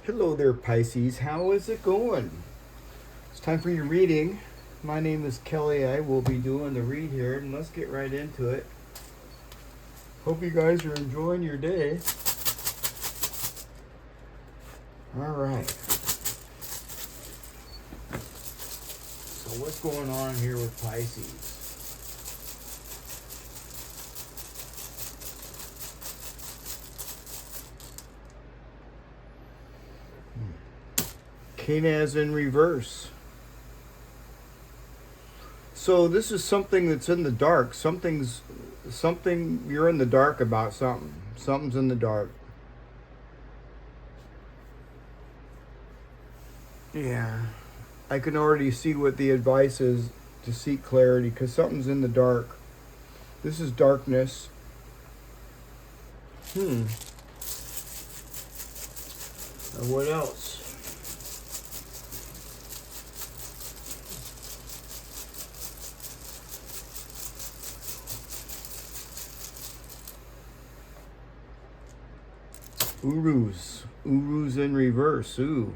Hello there, Pisces. How is it going? It's time for your reading. My name is Kelly. I will be doing the read here, and let's get right into it. Hope you guys are enjoying your day. All right. So what's going on here with Pisces? Kenaz in reverse. So this is something that's in the dark. Something you're in the dark about something. Something's in the dark. Yeah. I can already see what the advice is to seek clarity because something's in the dark. This is darkness. And what else? Urus. Urus in reverse. Ooh.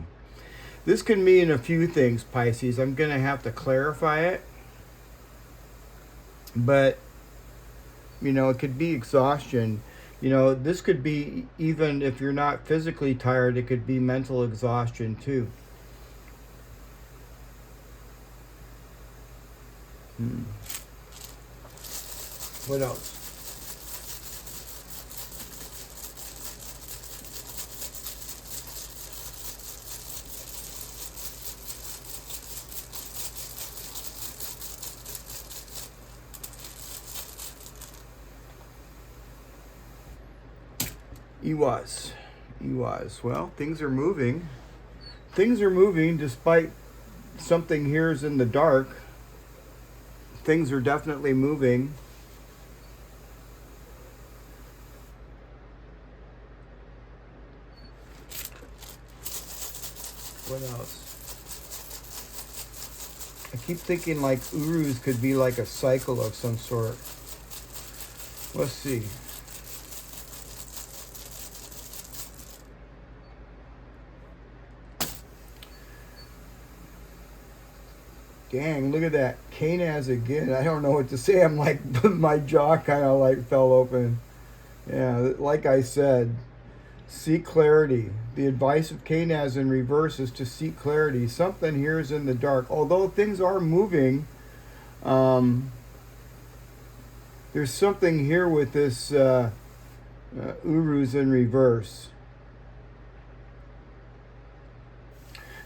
This can mean a few things, Pisces. I'm going to have to clarify it. But, it could be exhaustion. This could be, even if you're not physically tired, it could be mental exhaustion too. What else? Ewas. Well, things are moving. Things are moving despite something here is in the dark. Things are definitely moving. What else? I keep thinking like Urus could be like a cycle of some sort. Let's see. Dang, look at that. Kenaz again. I don't know what to say. I'm like, my jaw kind of like fell open. Yeah, like I said, seek clarity. The advice of Kenaz in reverse is to seek clarity. Something here is in the dark. Although things are moving, there's something here with this Urus in reverse.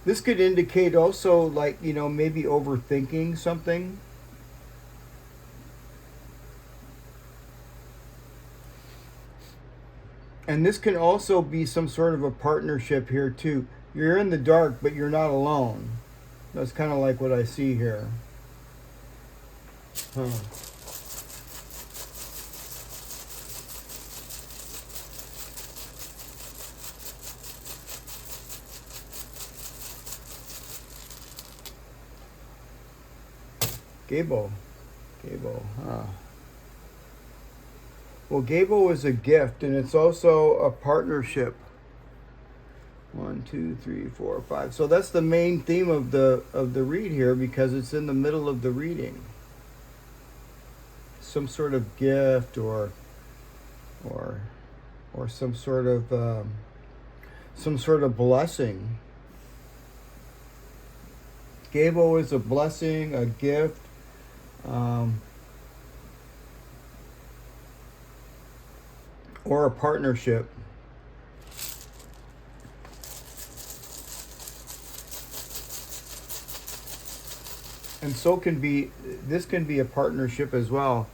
This could indicate also, like, maybe overthinking something. And this can also be some sort of a partnership here, too. You're in the dark, but you're not alone. That's kind of like what I see here. Huh. Gable, huh. Well, Gable is a gift, and it's also a partnership. 1, 2, 3, 4, 5. So that's the main theme of the read here because it's in the middle of the reading. Some sort of gift or some sort of blessing. Gable is a blessing, a gift. Or a partnership. And this can be a partnership as well.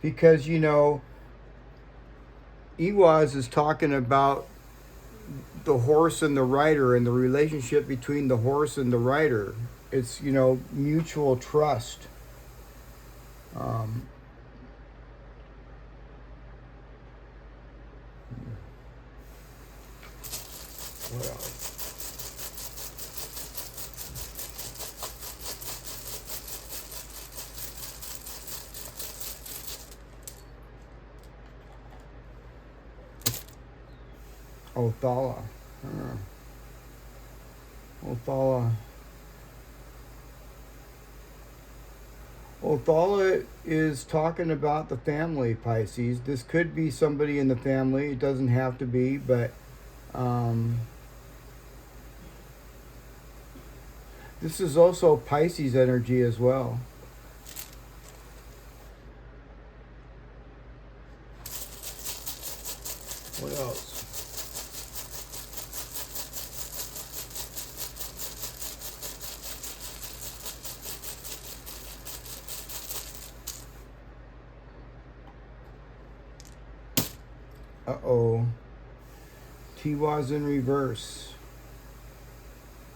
Because, Iwaz is talking about the horse and the rider and the relationship between the horse and the rider. It's, mutual trust. What else? Othala. Othala. Othala is talking about the family, Pisces. This could be somebody in the family. It doesn't have to be, but this is also Pisces energy as well. What else? Uh-oh. Tiwa's in reverse.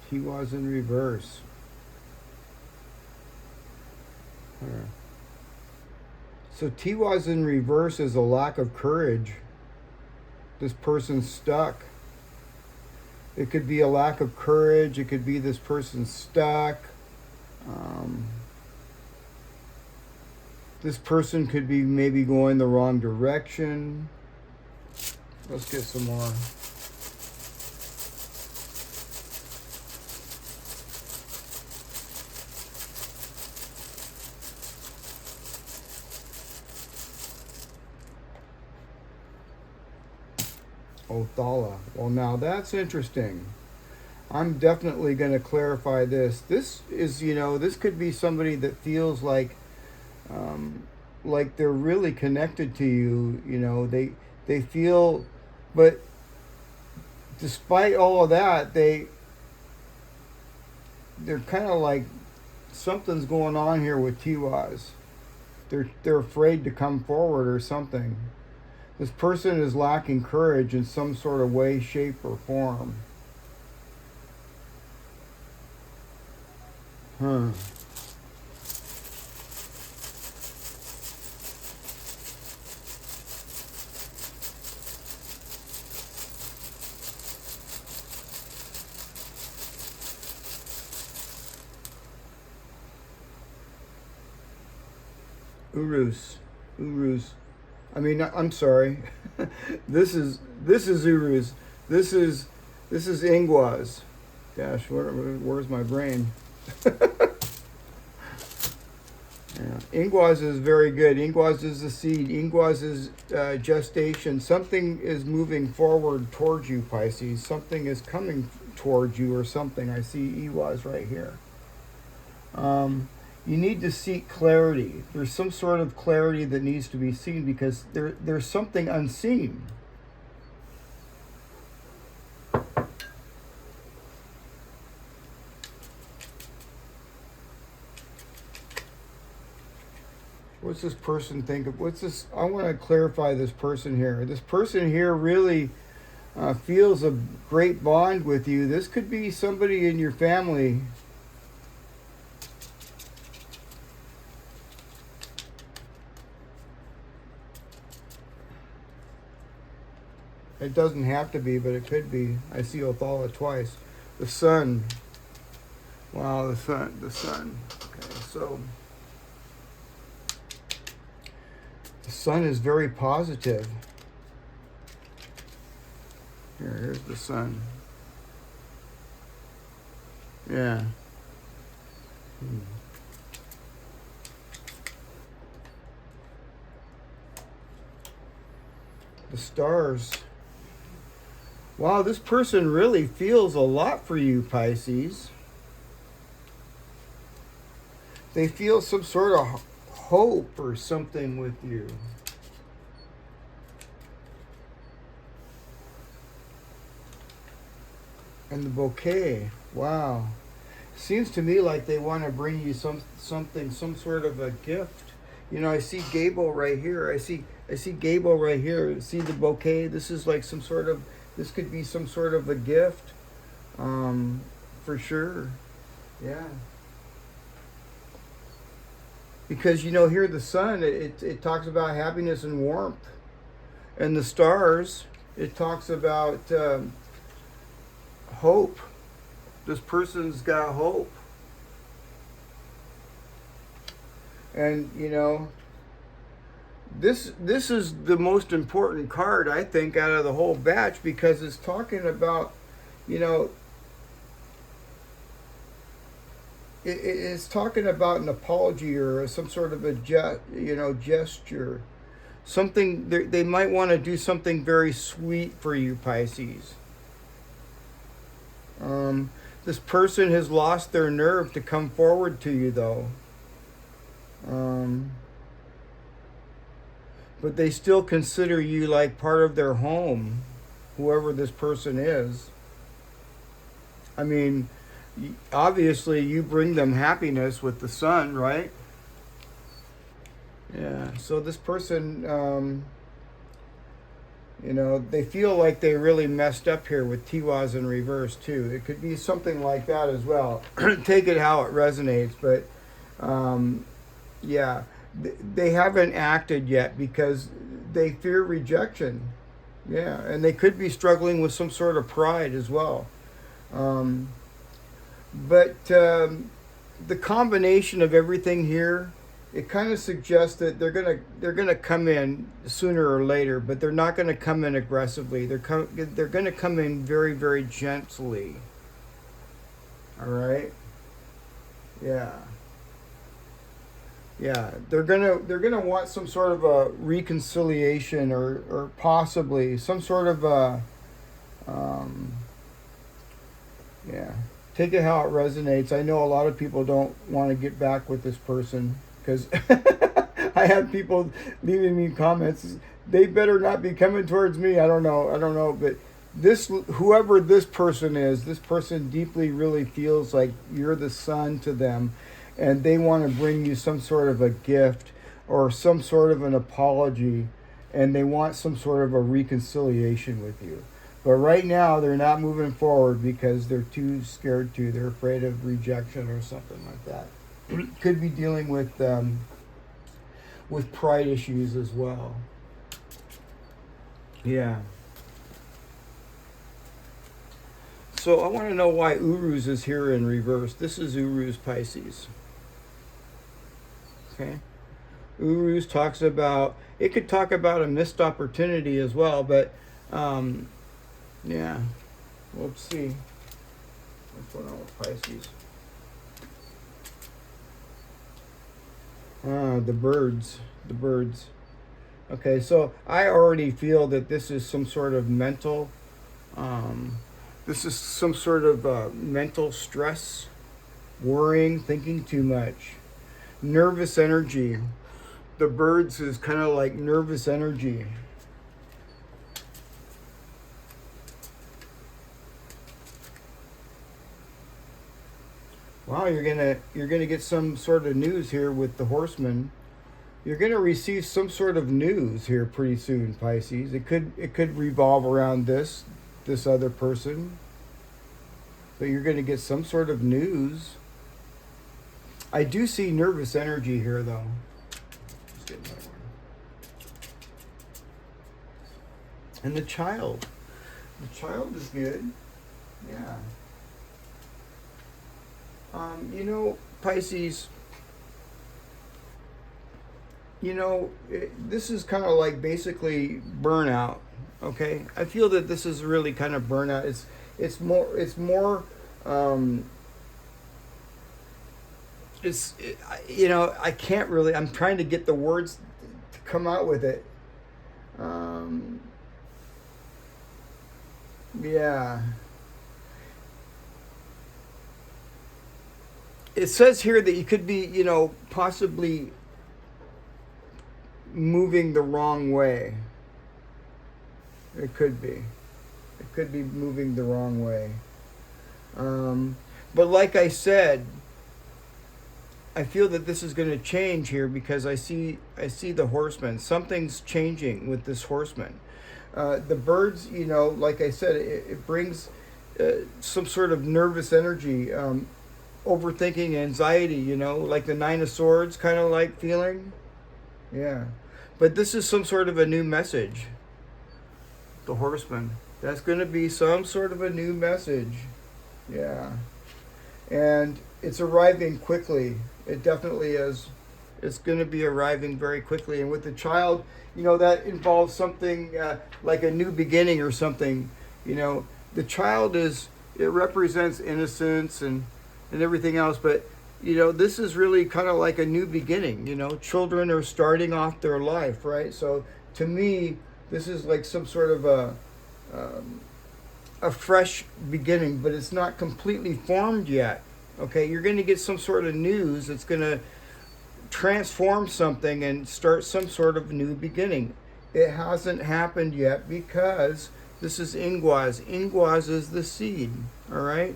Tiwa's in reverse. So Tiwa's in reverse is a lack of courage. This person's stuck. It could be a lack of courage. It could be this person's stuck. This person could be maybe going the wrong direction. Let's get some more. Othala. Well, now that's interesting. I'm definitely going to clarify this. This is, this could be somebody that feels like they're really connected to you. They feel, but despite all of that, they're kind of like something's going on here with Tiwas. They're afraid to come forward or something. This person is lacking courage in some sort of way, shape, or form. Urus. I'm sorry. This is Urus. This is Ingwas. Gosh, where's my brain? Yeah. Ingwas is very good. Ingwas is the seed. Ingwas is gestation. Something is moving forward towards you, Pisces. Something is coming towards you or something. I see Iwas right here. You need to seek clarity. There's some sort of clarity that needs to be seen because there's something unseen. What's this person think of? What's this? I want to clarify this person here. This person here really feels a great bond with you. This could be somebody in your family. It doesn't have to be, but it could be. I see Othala twice. The sun. Wow, the sun. Okay, so the sun is very positive. Here's the sun. Yeah. The stars. Wow, this person really feels a lot for you, Pisces. They feel some sort of hope or something with you. And the bouquet. Wow. Seems to me like they want to bring you some sort of a gift. I see Gable right here. I see Gable right here. See the bouquet? This is like this could be some sort of a gift. For sure. Yeah. Because here the sun, it talks about happiness and warmth. And the stars, it talks about hope. This person's got hope. And This is the most important card, I think, out of the whole batch, because it's talking about, you know, it's talking about an apology or some sort of a gesture, something. They might want to do something very sweet for you, Pisces. This person has lost their nerve to come forward to you, though. But they still consider you like part of their home, whoever this person is. I mean, obviously you bring them happiness with the sun, right? Yeah. So this person, they feel like they really messed up here with Tiwaz in reverse too. It could be something like that as well. Take it how it resonates, but yeah, they haven't acted yet because they fear rejection. Yeah, and they could be struggling with some sort of pride as well. But the combination of everything here, it kind of suggests that they're gonna come in sooner or later, but they're not gonna come in aggressively. They're gonna come in very, very gently. All right. Yeah. Yeah, they're gonna want some sort of a reconciliation, or possibly some sort of a yeah. Take it how it resonates. I know a lot of people don't want to get back with this person because I have people leaving me comments. They better not be coming towards me. I don't know, but whoever this person is, this person deeply really feels like you're the sun to them, and they want to bring you some sort of a gift or some sort of an apology, and they want some sort of a reconciliation with you. But right now, they're not moving forward because they're too scared to. They're afraid of rejection or something like that. Could be dealing with pride issues as well. Yeah. So I want to know why Uruz is here in reverse. This is Uruz Pisces. Okay. Uruz talks about, it could talk about a missed opportunity as well, but yeah. Let's see. What's going on with Pisces? The birds. The birds. Okay, so I already feel that this is some sort of mental, mental stress, worrying, thinking too much, nervous energy. The birds is kind of like nervous energy. Wow, you're gonna get some sort of news here with the horseman. You're gonna receive some sort of news here pretty soon, Pisces. It could revolve around this other person, but you're gonna get some sort of news. I do see nervous energy here, though. Let's get another one. And the child is good. Yeah. Pisces, this is kind of like basically burnout, okay? I feel that this is really kind of burnout. It's more, I can't really, I'm trying to get the words to come out with it. Yeah. It says here that you could be, possibly moving the wrong way. It could be. It could be moving the wrong way. But like I said, I feel that this is going to change here because I see the horseman. Something's changing with this horseman. The birds, like I said, it brings some sort of nervous energy. Overthinking, anxiety, like the Nine of Swords kind of like feeling. Yeah. But this is some sort of a new message. The horseman. That's going to be some sort of a new message. Yeah. And it's arriving quickly. It definitely is. It's going to be arriving very quickly. And with the child, that involves something like a new beginning or something. The child it represents innocence and everything else, but this is really kind of like a new beginning. Children are starting off their life, right? So to me, this is like some sort of a fresh beginning, but it's not completely formed yet. Okay, you're going to get some sort of news that's going to transform something and start some sort of new beginning. It hasn't happened yet because this is Ingwaz. Ingwaz is the seed, all right?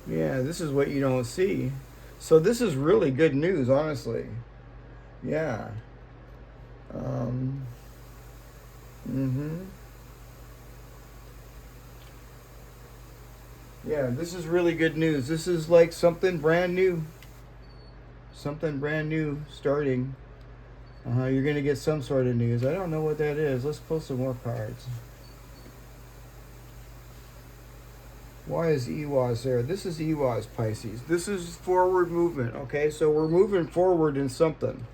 Yeah, this is what you don't see. So this is really good news, honestly. Yeah. Yeah, this is really good news. This is like something brand new. Something brand new starting. You're going to get some sort of news. I don't know what that is. Let's pull some more cards. Why is Ewaz there? This is Ewaz, Pisces. This is forward movement, okay? So we're moving forward in something.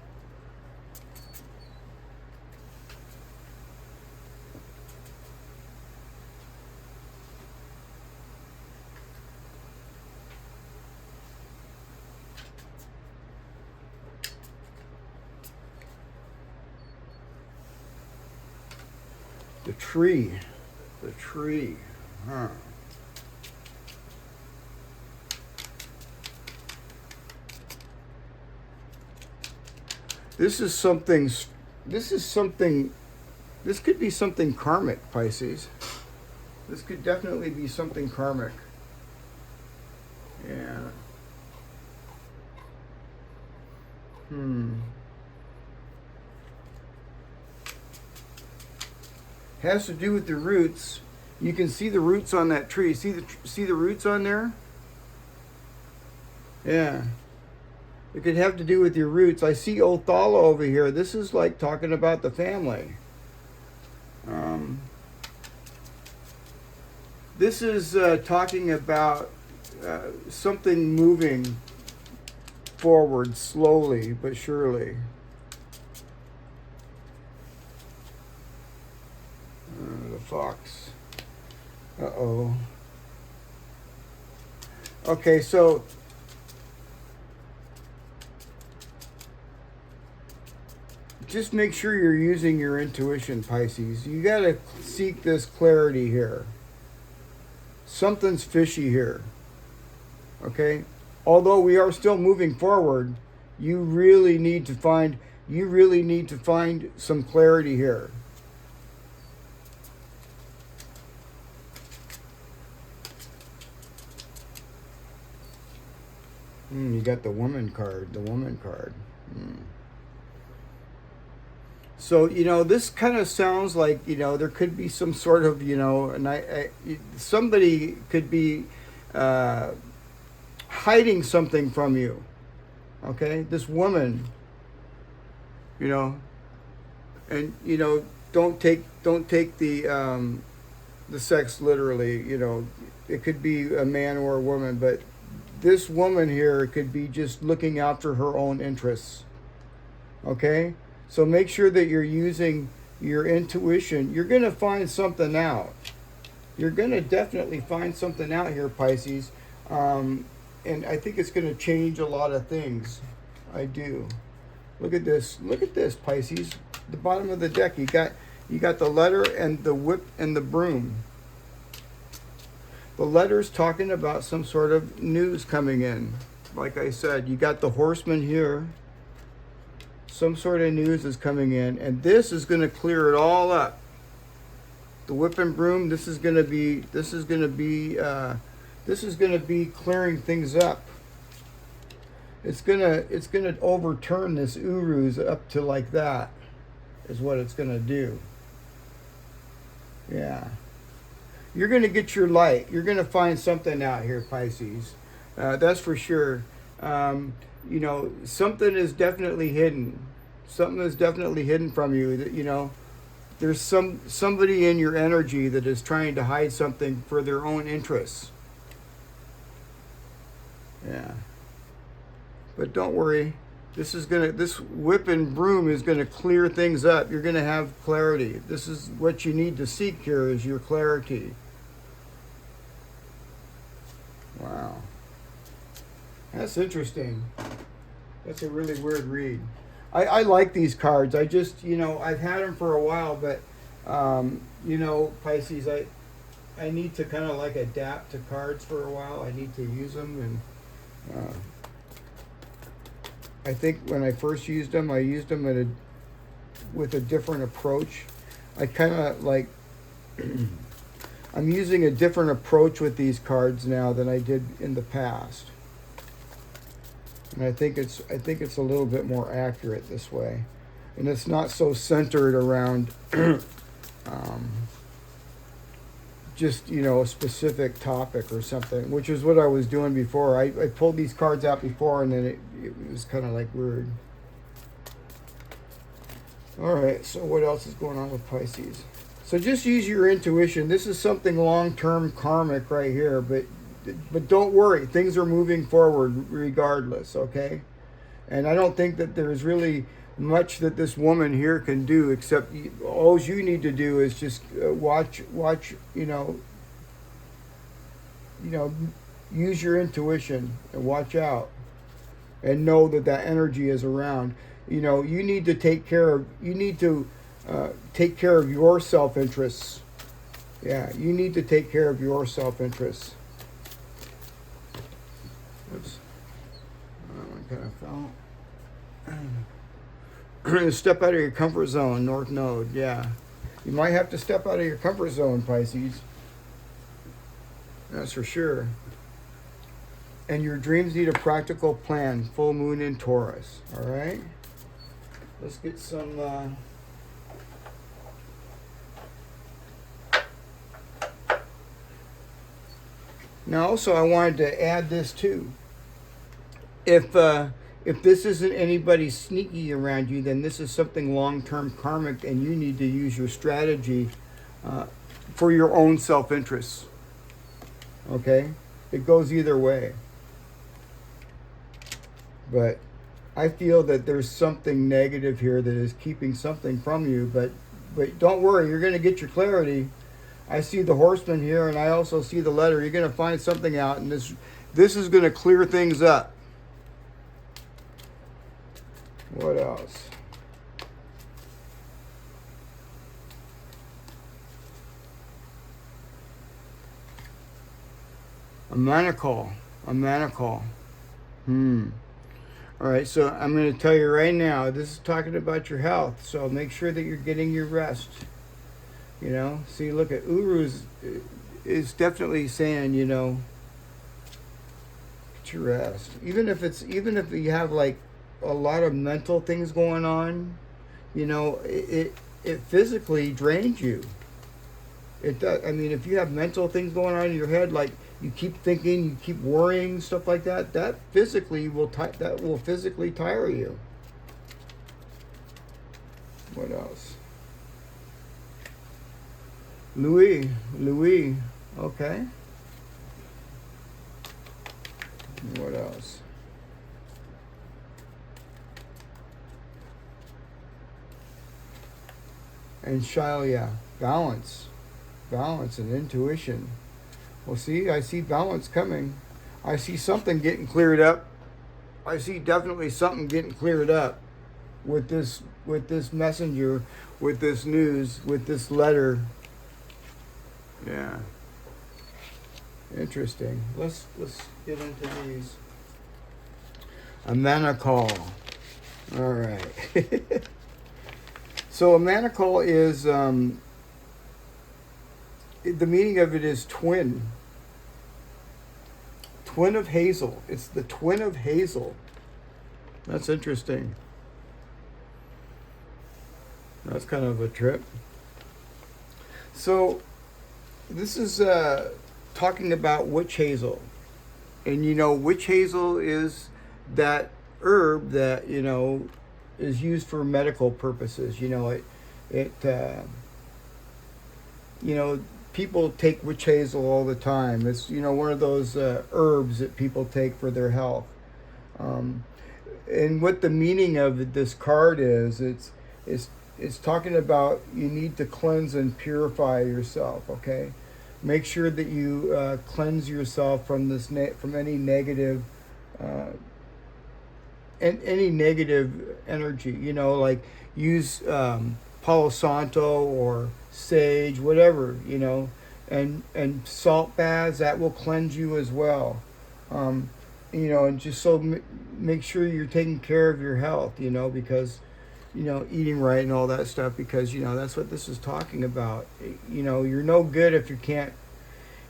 The tree. The tree. Huh. This could be something karmic, Pisces. This could definitely be something karmic. Yeah. Has to do with the roots. You can see the roots on that tree. See the roots on there? Yeah. It could have to do with your roots. I see Othala over here. This is like talking about the family. This is talking about something moving forward slowly but surely. The fox. Uh-oh. Okay, so just make sure you're using your intuition, Pisces. You got to seek this clarity here. Something's fishy here. Okay? Although we are still moving forward, you really need to find some clarity here. You got the woman card. So, this kind of sounds like, there could be some sort of, somebody could be hiding something from you. Okay? This woman, and, don't take the sex literally, it could be a man or a woman, but this woman here could be just looking out for her own interests. Okay? So make sure that you're using your intuition. You're going to find something out. You're going to definitely find something out here, Pisces. And I think it's going to change a lot of things. I do. Look at this. Look at this, Pisces. The bottom of the deck, you got the letter and the whip and the broom. The letter's talking about some sort of news coming in. Like I said, you got the horseman here. Some sort of news is coming in, and this is going to clear it all up. The whip and broom. This is going to be clearing things up. It's gonna overturn this Uruz up to like that. Is what it's going to do. Yeah. You're going to get your light. You're going to find something out here, Pisces. That's for sure. Something is definitely hidden. Something is definitely hidden from you. That there's somebody in your energy that is trying to hide something for their own interests. Yeah. But don't worry. This whip and broom is gonna clear things up. You're gonna have clarity. This is what you need to seek here, is your clarity. Wow. That's interesting. That's a really weird read. I like these cards. I just, I've had them for a while, but, Pisces, I need to kind of like adapt to cards for a while. I need to use them, and I think when I first used them, I used them with a different approach. I kind of like, I'm using a different approach with these cards now than I did in the past. And I think it's a little bit more accurate this way. And it's not so centered around just, a specific topic or something, which is what I was doing before. I pulled these cards out before, and then it was kind of like weird. All right, so what else is going on with Pisces? So just use your intuition. This is something long-term karmic right here, but don't worry. Things are moving forward regardless, okay? And I don't think that there's really much that this woman here can do, except all you need to do is just watch, use your intuition and watch out and know that energy is around. You need to take care of your self-interests. Yeah, you need to take care of your self-interests. Oops. That one kind of fell. Step out of your comfort zone, North Node. Yeah. You might have to step out of your comfort zone, Pisces. That's for sure. And your dreams need a practical plan. Full moon in Taurus. All right? Let's get some... Now, also, I wanted to add this too. If this isn't anybody sneaky around you, then this is something long-term karmic, and you need to use your strategy for your own self-interests. Okay? It goes either way. But I feel that there's something negative here that is keeping something from you, but don't worry, you're going to get your clarity. I see the horseman here, and I also see the letter. You're going to find something out, and this is going to clear things up. What else? A manacle. All right, so I'm going to tell you right now, this is talking about your health, so make sure that you're getting your rest. See, look at Uru is definitely saying, get your rest. Even if you have like a lot of mental things going on, it physically drains you. It does. I mean, if you have mental things going on in your head, like you keep thinking, you keep worrying, stuff like that, that will physically tire you. What else? Louis, okay. What else? And Shailia, balance and intuition. Well, see, I see balance coming. I see something getting cleared up. I see definitely something getting cleared up with this messenger, with this news, with this letter. Yeah. Interesting. Let's get into these. A manacle. All right. So a manacle is the meaning of it is twin. Twin of hazel. It's the twin of hazel. That's interesting. That's kind of a trip. So this is talking about witch hazel. And witch hazel is that herb that, is used for medical purposes. People take witch hazel all the time. It's, one of those herbs that people take for their health. and what the meaning of this card is, it's talking about you need to cleanse and purify yourself. Okay, make sure that you cleanse yourself from from any negative any negative energy. Like use Palo Santo or sage, whatever. And salt baths, that will cleanse you as well. And just make sure you're taking care of your health. Because eating right and all that stuff, because that's what this is talking about. You're no good if you can't.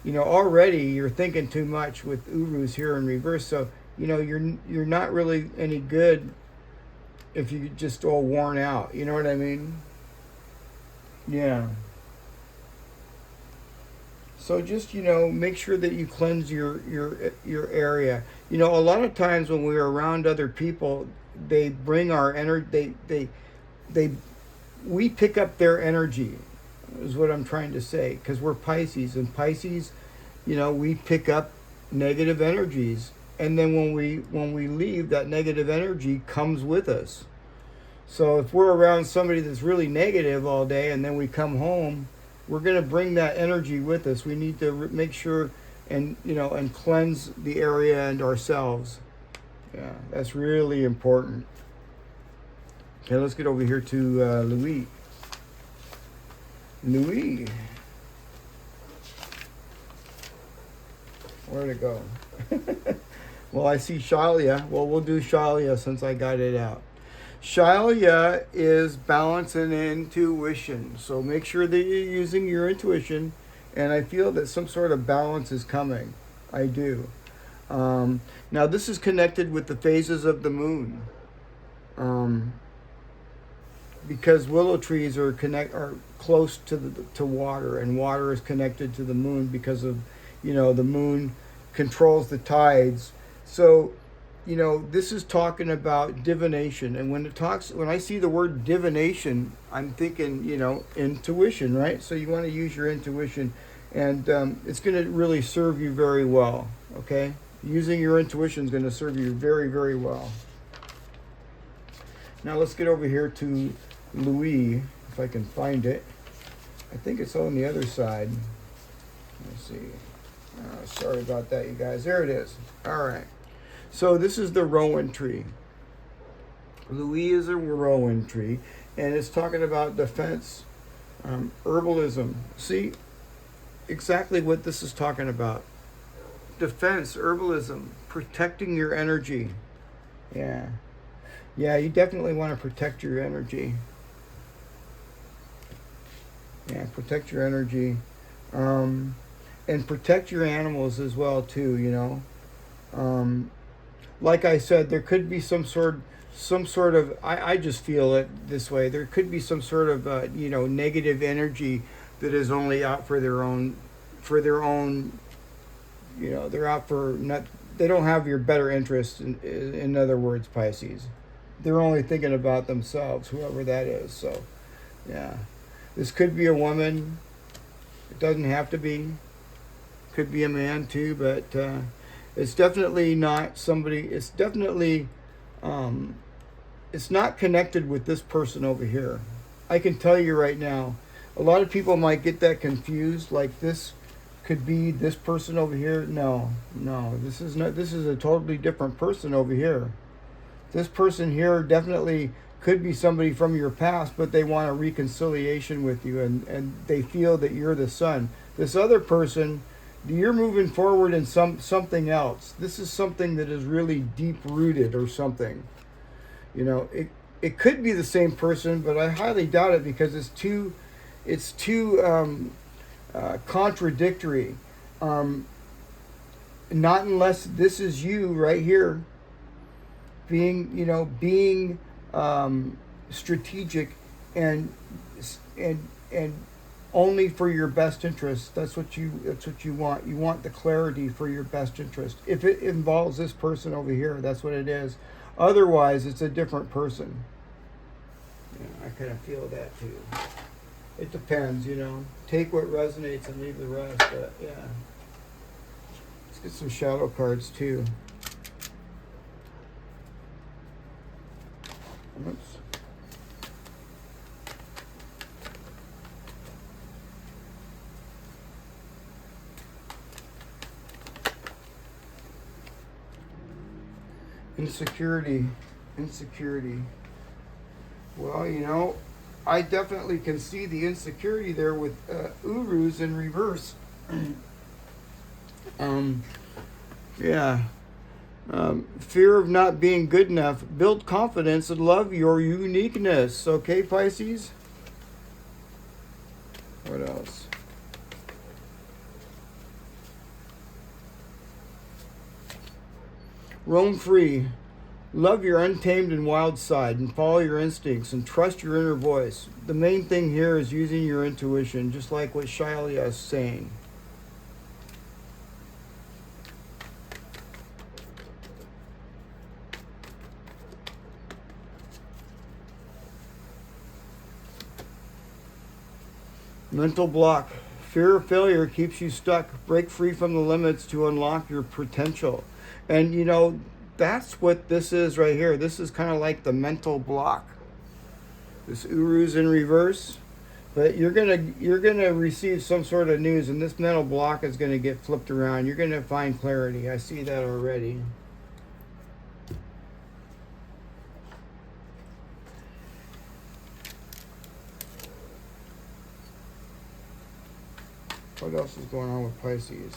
Already you're thinking too much with Urus here in reverse. So you're not really any good if you just all worn out. You know what I mean? Yeah. So just make sure that you cleanse your area. A lot of times when we're around other people, they bring our energy. They we pick up their energy. Is what I'm trying to say, because we're Pisces, and Pisces, we pick up negative energies, and then when we leave, that negative energy comes with us. So if we're around somebody that's really negative all day, and then we come home, we're going to bring that energy with us. We need to make sure and cleanse the area and ourselves. Yeah, that's really important. Okay, let's get over here to Louis. Louis. Where'd it go? Well, I see Shalia. Well, we'll do Shalia since I got it out. Shalia is balance and intuition. So make sure that you're using your intuition. And I feel that some sort of balance is coming. I do. Now, this is connected with the phases of the moon. Because willow trees are close to water, and water is connected to the moon because of, the moon controls the tides. So, this is talking about divination. And when I see the word divination, I'm thinking, intuition, right? So you want to use your intuition, and it's going to really serve you very well, okay? Using your intuition is going to serve you very, very well. Now let's get over here to Louis, if I can find it. I think it's on the other side. Let's see. Sorry about that, you guys. There it is. All right. So this is the rowan tree. Louis is a rowan tree, and it's talking about defense, herbalism. See exactly what this is talking about. Defense, herbalism, protecting your energy. Yeah. Yeah, you definitely want to protect your energy. Yeah, protect your energy. And protect your animals as well, too, like I said, there could be some sort of, I just feel it this way. There could be some sort of, negative energy that is only out for their own, they're out for not, they don't have your better interest, in other words, Pisces. They're only thinking about themselves, whoever that is. So, yeah. This could be a woman. It doesn't have to be. Could be a man too, but it's definitely not somebody. It's definitely, it's not connected with this person over here. I can tell you right now, a lot of people might get that confused. Like this could be this person over here. No, this is not. This is a totally different person over here. This person here definitely could be somebody from your past, but they want a reconciliation with you, and they feel that you're the sun. This other person, you're moving forward in something else. This is something that is really deep rooted or something. It could be the same person, but I highly doubt it because it's too contradictory. Not unless this is you right here, being strategic and only for your best interest. That's what you want. You want the clarity for your best interest. If it involves this person over here, that's what it is. Otherwise, it's a different person. Yeah, I kind of feel that too. It depends, Take what resonates and leave the rest. But yeah, let's get some shadow cards too. Oops. Insecurity. Well, you know, I definitely can see the insecurity there with Urus in reverse. Yeah. Fear of not being good enough. Build confidence and love your uniqueness. Okay, Pisces? What else? Roam free. Love your untamed and wild side and follow your instincts and trust your inner voice. The main thing here is using your intuition, just like what Shailia is saying. Mental block. Fear of failure keeps you stuck. Break free from the limits to unlock your potential. And you know, that's what this is right here. This is kind of like the mental block. This Uru's in reverse. But you're gonna receive some sort of news, and this mental block is gonna get flipped around. You're gonna find clarity. I see that already. What else is going on with Pisces?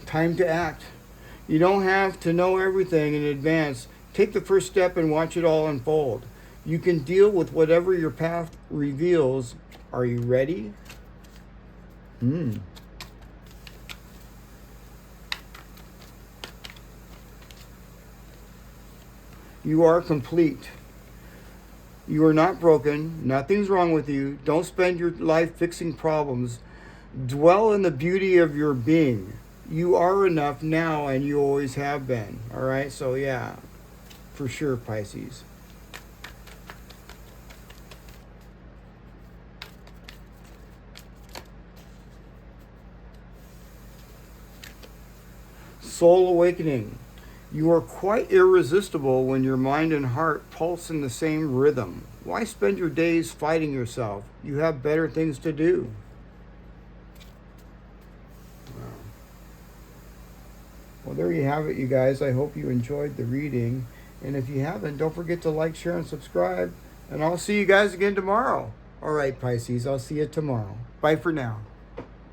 Time to act. You don't have to know everything in advance. Take the first step and watch it all unfold. You can deal with whatever your path reveals. Are you ready? You are complete. You are not broken. Nothing's wrong with you. Don't spend your life fixing problems. Dwell in the beauty of your being. You are enough now, and you always have been. All right? So, yeah, for sure, Pisces. Soul awakening. You are quite irresistible when your mind and heart pulse in the same rhythm. Why spend your days fighting yourself? You have better things to do. Wow. Well, there you have it, you guys. I hope you enjoyed the reading. And if you haven't, don't forget to like, share, and subscribe. And I'll see you guys again tomorrow. All right, Pisces, I'll see you tomorrow. Bye for now.